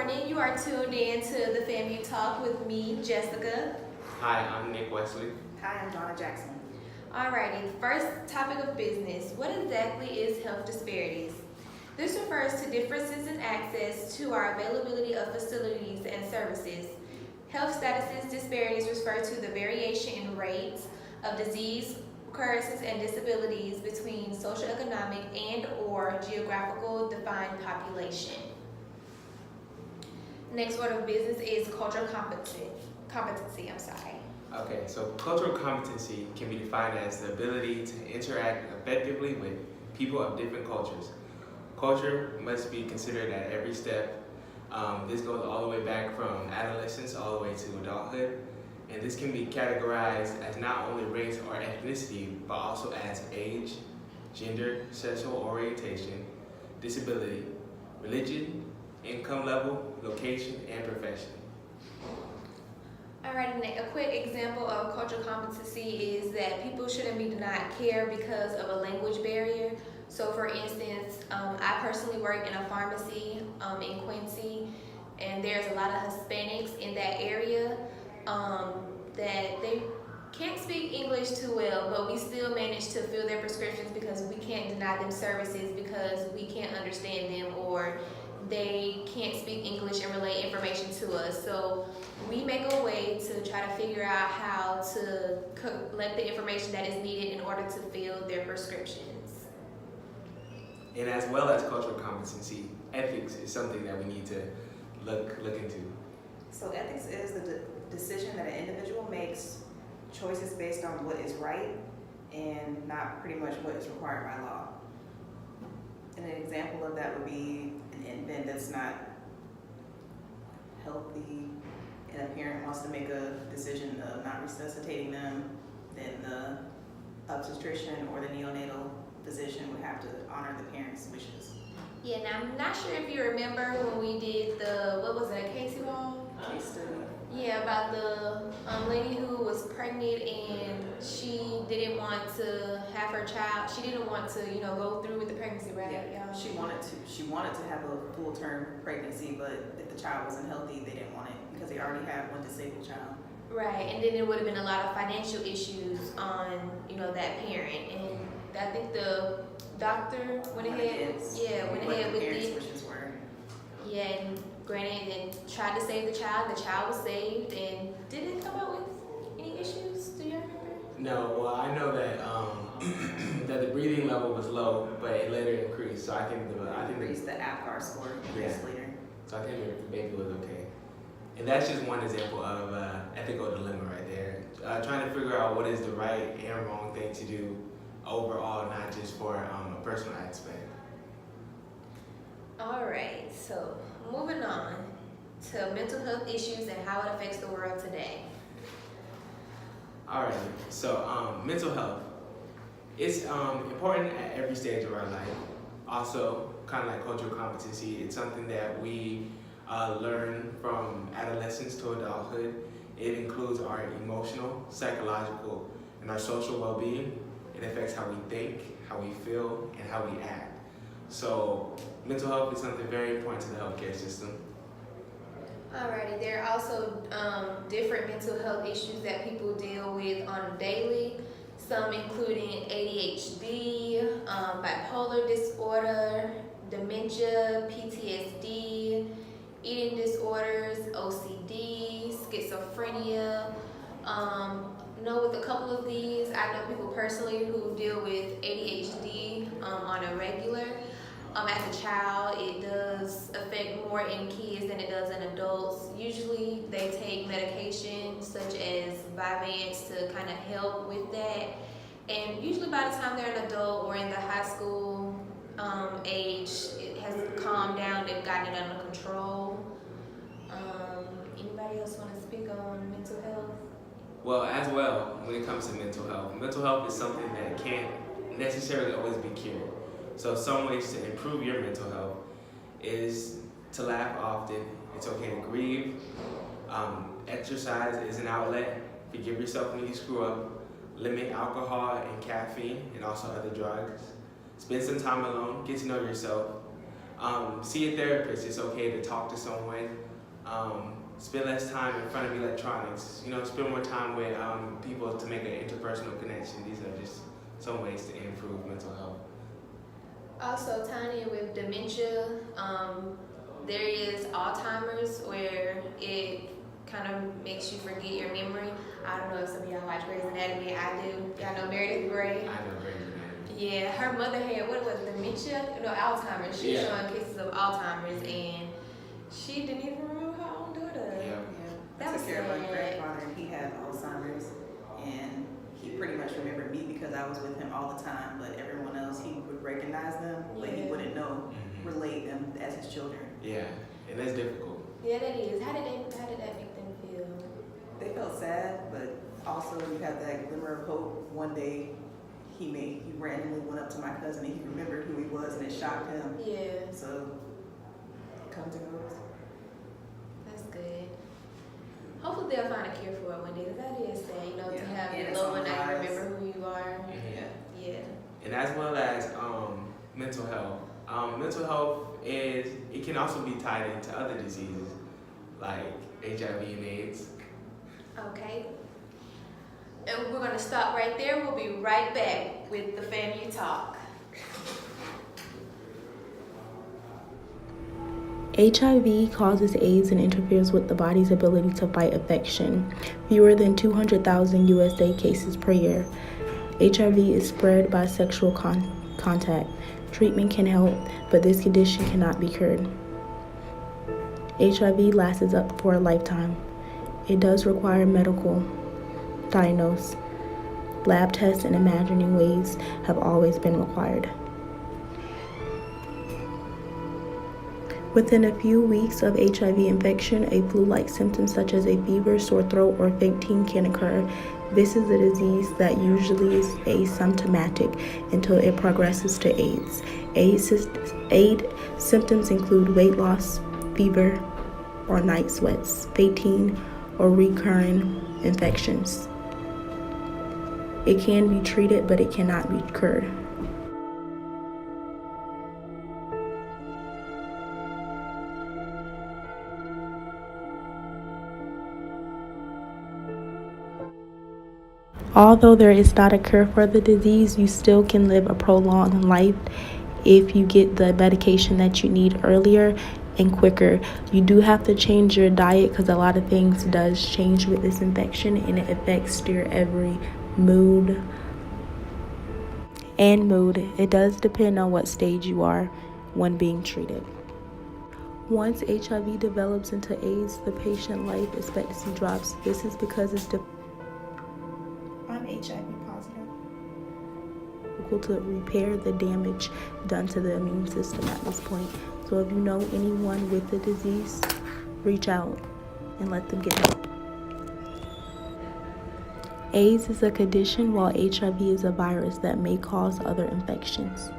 morning. You are tuned in to the FAMU Talk with me, Jessica. Hi, I'm Nick Wesley. Hi, I'm Donna Jackson. Alrighty, first topic of business. What exactly is health disparities? This refers to differences in access to our availability of facilities and services. Health statuses disparities refer to the variation in rates of disease, occurrences, and disabilities between socioeconomic and or geographical defined population. Next order of business is cultural competency. Okay, so cultural competency can be defined as the ability to interact effectively with people of different cultures. Culture must be considered at every step. This goes all the way back from adolescence all the way to adulthood. And this can be categorized as not only race or ethnicity, but also as age, gender, sexual orientation, disability, religion, income level, location, and profession. Alright, a quick example of cultural competency is that people shouldn't be denied care because of a language barrier. So for instance, I personally work in a pharmacy in Quincy, and there's a lot of Hispanics in that area that they can't speak English too well, but we still manage to fill their prescriptions because we can't deny them services because we can't understand them or they can't speak English and relay information to us. So we make a way to try to figure out how to collect the information that is needed in order to fill their prescriptions. And as well as cultural competency, ethics is something that we need to look into. So ethics is the decision that an individual makes, choices based on what is right and not pretty much what is required by law. And an example of that would be an infant that's not healthy and a parent wants to make a decision of not resuscitating them, then the obstetrician or the neonatal physician would have to honor the parent's wishes. Yeah, now I'm not sure if you remember when we did a Casey Wall? Case study. Yeah, about the lady who was pregnant and she didn't want to have her child. She didn't want to, go through with the pregnancy, right? Yeah. She wanted to have a full-term pregnancy, but if the child wasn't healthy, they didn't want it because they already had one disabled child. Right, and then there would have been a lot of financial issues on, that parent. And I think the doctor went ahead with parents' wishes were. Yeah, and granted, and tried to save the child. The child was saved, and didn't come up with any issues. Do you remember? No, well, I know that that the breathing level was low, but it later increased. So I think Increased the APGAR score later. So I think the baby was okay. And that's just one example of ethical dilemma right there. Trying to figure out what is the right and wrong thing to do overall, not just for a personal aspect. All right, so moving on to mental health issues and how it affects the world today. All right, so mental health. It's important at every stage of our life. Also, kind of like cultural competency, it's something that we learn from adolescence to adulthood. It includes our emotional, psychological, and our social well-being. It affects how we think, how we feel, and how we act. So mental health is something very important to the healthcare system. Alrighty, there are also different mental health issues that people deal with on a daily, some including ADHD, bipolar disorder, dementia, PTSD, eating disorders, OCD, schizophrenia. With a couple of these, I know people personally who deal with ADHD on a regular. As a child, it does affect more in kids than it does in adults. Usually they take medication such as Vyvanse to kind of help with that. And usually by the time they're an adult or in the high school age, it has calmed down, they've gotten it under control. Anybody else want to speak on mental health? Well, as well, when it comes to mental health is something that can't necessarily always be cured. So some ways to improve your mental health is to laugh often. It's okay to grieve. Exercise is an outlet. Forgive yourself when you screw up. Limit alcohol and caffeine and also other drugs. Spend some time alone. Get to know yourself. See a therapist. It's okay to talk to someone. Spend less time in front of electronics. Spend more time with people to make an interpersonal connection. These are just some ways to improve mental health. Also, tying in with dementia, there is Alzheimer's, where it kind of makes you forget your memory. I don't know if some of y'all watch Grey's Anatomy. I do. Y'all know Meredith Grey? I know Grey's Anatomy. Yeah, her mother had, what was it, dementia? No, Alzheimer's. She was showing cases of Alzheimer's, and she didn't even remember her own daughter. Yeah. That was I took care of my sad. grandfather, and he had Alzheimer's, and he pretty much remembered me because I was with him all the time, but everyone else, he would recognize them, but he Yeah. wouldn't know, relate them as his children. Yeah, and that's difficult. Yeah, that is. How did that make them feel? They felt sad, but also you have that glimmer of hope. One day, he randomly went up to my cousin and he remembered who he was, and it shocked him. Yeah, So, it comes and goes. that's good. Hopefully they'll find a cure for it one day, because that is sad, to Yeah. have And your it's loved on one the not rise. remember who you are. Yeah. Yeah. And as well as mental health. Mental health it can also be tied into other diseases like HIV and AIDS. Okay. And we're going to stop right there. We'll be right back with the family talk. HIV causes AIDS and interferes with the body's ability to fight infection. Fewer than 200,000 USA cases per year. HIV is spread by sexual contact. Treatment can help, but this condition cannot be cured. HIV lasts up for a lifetime. It does require medical diagnosis. Lab tests and imagining ways have always been required. Within a few weeks of HIV infection, a flu-like symptom such as a fever, sore throat, or fainting can occur. This is a disease that usually is asymptomatic until it progresses to AIDS. AIDS symptoms include weight loss, fever, or night sweats, fainting, or recurring infections. It can be treated, but it cannot be cured. Although there is not a cure for the disease, you still can live a prolonged life if you get the medication that you need earlier and quicker. You do have to change your diet because a lot of things does change with this infection, and it affects your every mood. It does depend on what stage you are when being treated. Once HIV develops into AIDS, the patient life expectancy drops. This is because I'm HIV positive. Difficult to repair the damage done to the immune system at this point. So if you know anyone with the disease, reach out and let them get help. AIDS is a condition, while HIV is a virus that may cause other infections.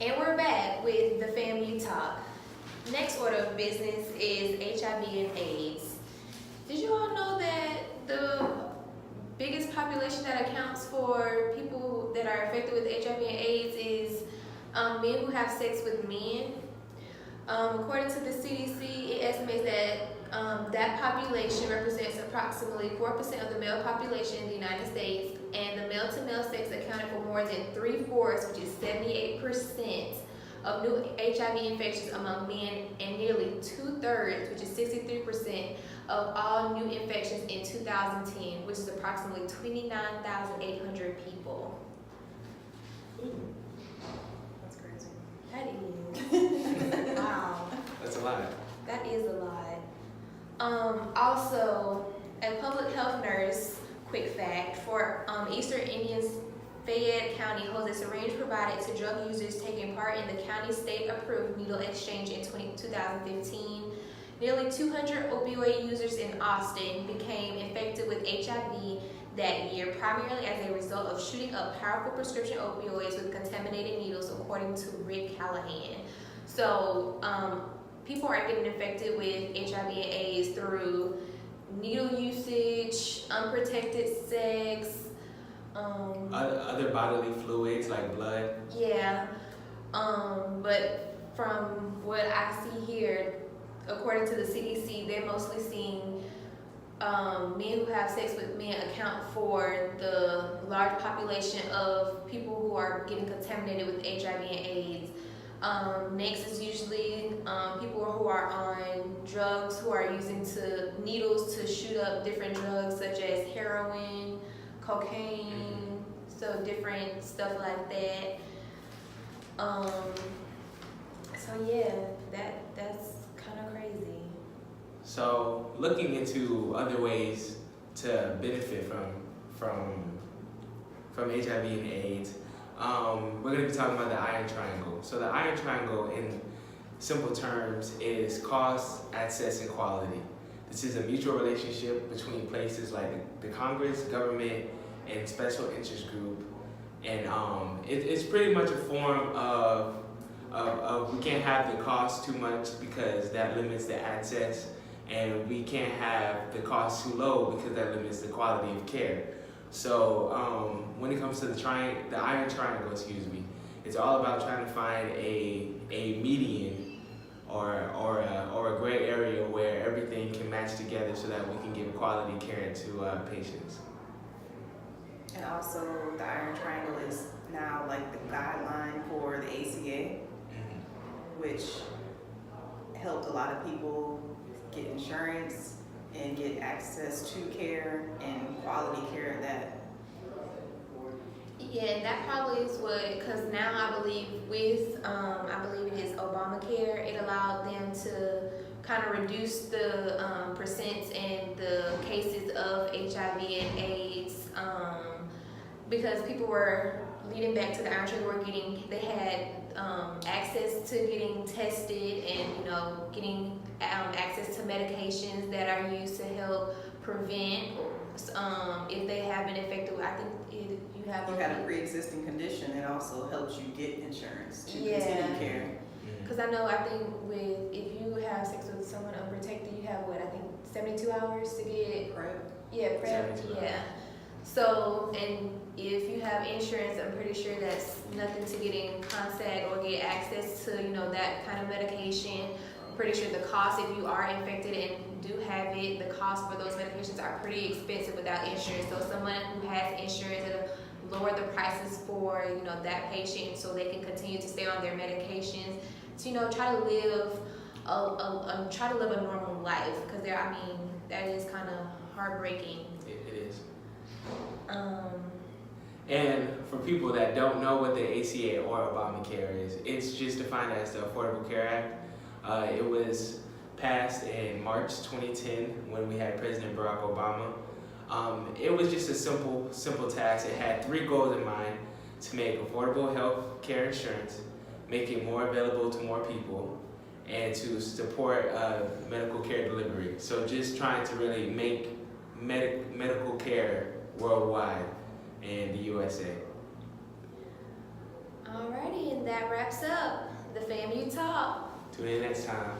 And we're back with the family talk. Next order of business is HIV and AIDS. Did you all know that the biggest population that accounts for people that are affected with HIV and AIDS is men who have sex with men? According to the CDC, it estimates that that population represents approximately 4% of the male population in the United States, and the male-to-male sex accounted for more than 3/4, which is 78% of new HIV infections among men, and nearly 2/3, which is 63%, of all new infections in 2010, which is approximately 29,800 people. That's crazy. That is. Wow. That's a lot. That is a lot. Also, a public health nurse, quick fact, for Eastern Indians, Fayette County holds a syringe provided to drug users taking part in the county state-approved needle exchange in 2015. Nearly 200 opioid users in Austin became infected with HIV that year, primarily as a result of shooting up powerful prescription opioids with contaminated needles, according to Rick Callahan. So, people are getting infected with HIV and AIDS through needle usage, unprotected sex, Other bodily fluids like blood. yeah. But from what I see here, according to the CDC, they're mostly seeing men who have sex with men account for the large population of people who are getting contaminated with HIV and AIDS. Next is usually people who are on drugs, who are using needles to shoot up different drugs such as heroin, cocaine, so different stuff like that. So yeah, that's kind of crazy. So looking into other ways to benefit from HIV and AIDS, we're going to be talking about the iron triangle. So the iron triangle, in simple terms, is cost, access, and quality. This is a mutual relationship between places like the Congress, government, and special interest group. And it's pretty much a form of we can't have the cost too much because that limits the access, and we can't have the cost too low because that limits the quality of care. So when it comes to the iron triangle, it's all about trying to find a median or a gray area where everything can match together so that we can give quality care to patients. And also, the iron triangle is now like the guideline for the ACA, which helped a lot of people get insurance and get access to care and quality care at that. Yeah, and that probably is because now I believe it is Obamacare, it allowed them to kind of reduce the percents and the cases of HIV and AIDS, because people were leading back to the iron triangle, they had access to getting tested and getting access to medications that are used to help prevent if they have been infected. I think you have a pre-existing condition, it also helps you get insurance to continue care. Because I think if you have sex with someone unprotected, you have 72 hours to get PrEP. Yeah, PrEP. Yeah. So, and if you have insurance, I'm pretty sure that's nothing to get in contact or get access to, that kind of medication. Pretty sure the cost, if you are infected and do have it, the cost for those medications are pretty expensive without insurance. So someone who has insurance, it'll lower the prices for, that patient so they can continue to stay on their medications to, try to live a normal life. Because that is kind of heartbreaking. It is. And for people that don't know what the ACA or Obamacare is, it's just defined as the Affordable Care Act. It was passed in March 2010 when we had President Barack Obama. It was just a simple task. It had 3 goals in mind: to make affordable health care insurance, make it more available to more people, and to support medical care delivery. So just trying to really make medical care worldwide in the USA. Alrighty, and that wraps up the FAMU Talk. Tune in next time.